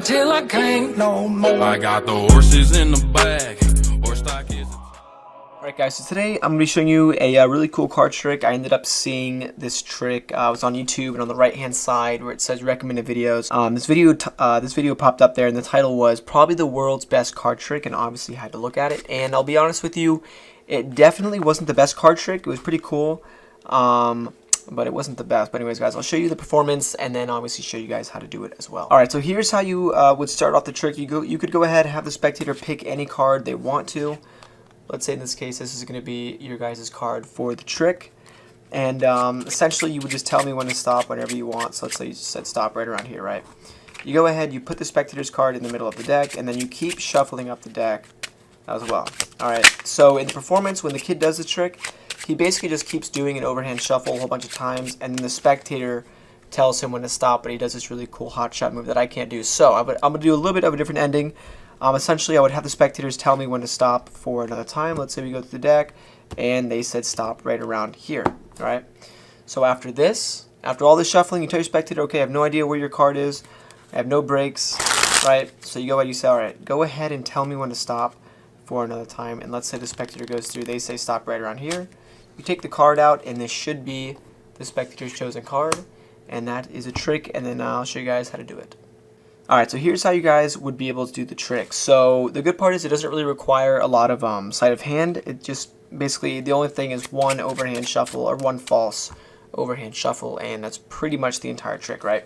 till I can't no more. I got the horses in the back. Horse stock is. Alright guys, so today I'm going to be showing you a really cool card trick. I ended up seeing this trick, it was on YouTube, and on the right hand side where it says recommended videos, this video popped up there, and the title was probably the world's best card trick, and obviously I had to look at it. And I'll be honest with you, it definitely wasn't the best card trick. It was pretty cool, but it wasn't the best. But anyways guys, I'll show you the performance and then obviously show you guys how to do it as well. Alright, so here's how you would start off the trick. You could go ahead and have the spectator pick any card they want to. Let's say in this case, this is going to be your guys' card for the trick. And essentially, you would just tell me when to stop whenever you want. So let's say you said stop right around here, right? You go ahead, you put the spectator's card in the middle of the deck, and then you keep shuffling up the deck as well. Alright, so in the performance, when the kid does the trick, he basically just keeps doing an overhand shuffle a whole bunch of times, and then the spectator tells him when to stop, but he does this really cool hot shot move that I can't do. So I'm going to do a little bit of a different ending. Essentially, I would have the spectators tell me when to stop for another time. Let's say we go to the deck, and they said stop right around here. All right. So after this, after all this shuffling, you tell your spectator, okay, I have no idea where your card is. I have no breaks. Right. So you go ahead, you say, all right, go ahead and tell me when to stop for another time. And let's say the spectator goes through. They say stop right around here. You take the card out, and this should be the spectator's chosen card, and that is a trick. And then I'll show you guys how to do it. Alright, so here's how you guys would be able to do the trick. So the good part is it doesn't really require a lot of sleight of hand. It just basically, the only thing is one overhand shuffle or one false overhand shuffle, and that's pretty much the entire trick, right?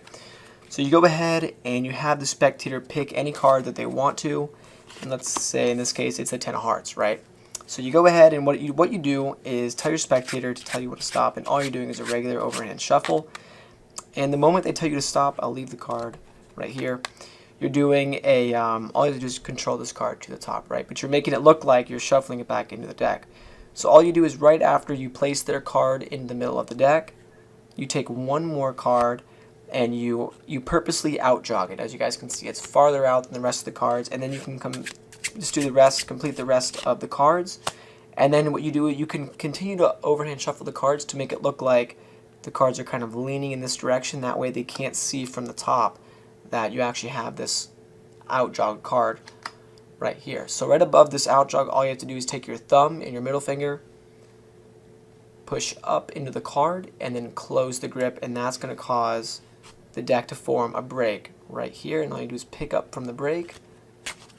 So you go ahead and you have the spectator pick any card that they want to, and let's say in this case it's a 10 of hearts, right? So you go ahead and what you do is tell your spectator to tell you when to stop, and all you're doing is a regular overhand shuffle. And the moment they tell you to stop, I'll leave the card right here. You're doing a, all you have to do is control this card to the top, right? But you're making it look like you're shuffling it back into the deck. So all you do is right after you place their card in the middle of the deck, you take one more card and you purposely out jog it. As you guys can see, it's farther out than the rest of the cards, and then you can just do the rest, complete the rest of the cards. And then what you do, you can continue to overhand shuffle the cards to make it look like the cards are kind of leaning in this direction. That way they can't see from the top that you actually have this out jog card right here. So right above this out jog, all you have to do is take your thumb and your middle finger, push up into the card, and then close the grip, and that's going to cause the deck to form a break right here. And all you do is pick up from the break,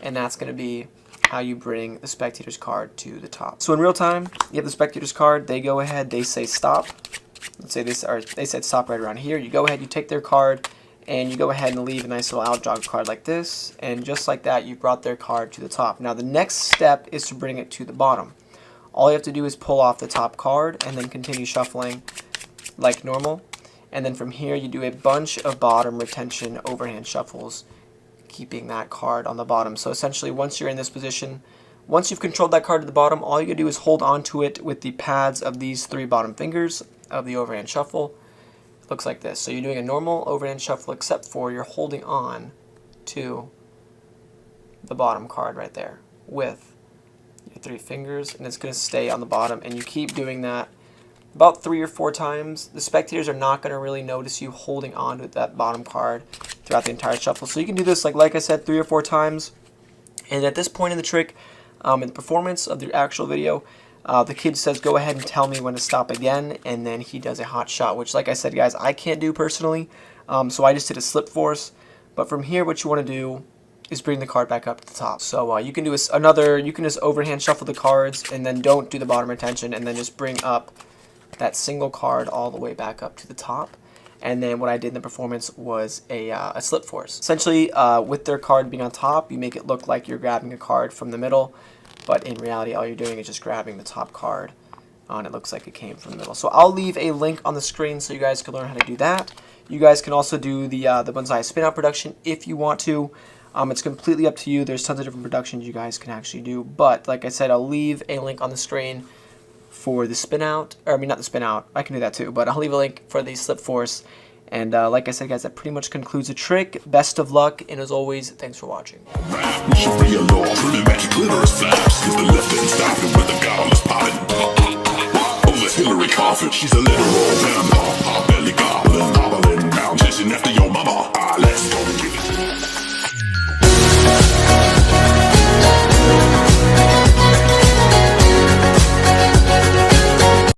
and that's going to be how you bring the spectator's card to the top. So in real time, you have the spectator's card, they go ahead, they say stop. Let's say they said stop right around here. You go ahead, you take their card, and you go ahead and leave a nice little out jog card like this, and just like that, you brought their card to the top. Now the next step is to bring it to the bottom. All you have to do is pull off the top card and then continue shuffling like normal. And then from here, you do a bunch of bottom retention overhand shuffles, keeping that card on the bottom. So essentially, once you're in this position, once you've controlled that card to the bottom, all you gotta do is hold on to it with the pads of these 3 bottom fingers of the overhand shuffle. Looks like this. So you're doing a normal overhand shuffle, except for you're holding on to the bottom card right there with your 3 fingers, and it's going to stay on the bottom, and you keep doing that about 3 or 4 times. The spectators are not going to really notice you holding on to that bottom card throughout the entire shuffle. So you can do this, like I said, 3 or 4 times. And at this point in the trick, in the performance of the actual video, the kid says, go ahead and tell me when to stop again, and then he does a hot shot, which, like I said, guys, I can't do personally, so I just did a slip force. But from here, what you want to do is bring the card back up to the top. So you can do you can just overhand shuffle the cards, and then don't do the bottom retention, and then just bring up that single card all the way back up to the top. And then what I did in the performance was a slip force. Essentially, with their card being on top, you make it look like you're grabbing a card from the middle, but in reality, all you're doing is just grabbing the top card, and it looks like it came from the middle. So I'll leave a link on the screen so you guys can learn how to do that. You guys can also do the bonsai spin out production if you want to. It's completely up to you. There's tons of different productions you guys can actually do. But like I said, I'll leave a link on the screen for the spin out. Or I mean, not the spin out. I can do that too. But I'll leave a link for the slip force. And like I said, guys, that pretty much concludes the trick. Best of luck, and as always, thanks for watching. We should be alone, pretty magic glitters flaps. Cause the left ain't stopping with the god on the spot. Oh, it's Hillary Coffin, she's a literal vampire. Belly goblin, gobbling down, chasing after your mama. Let's go.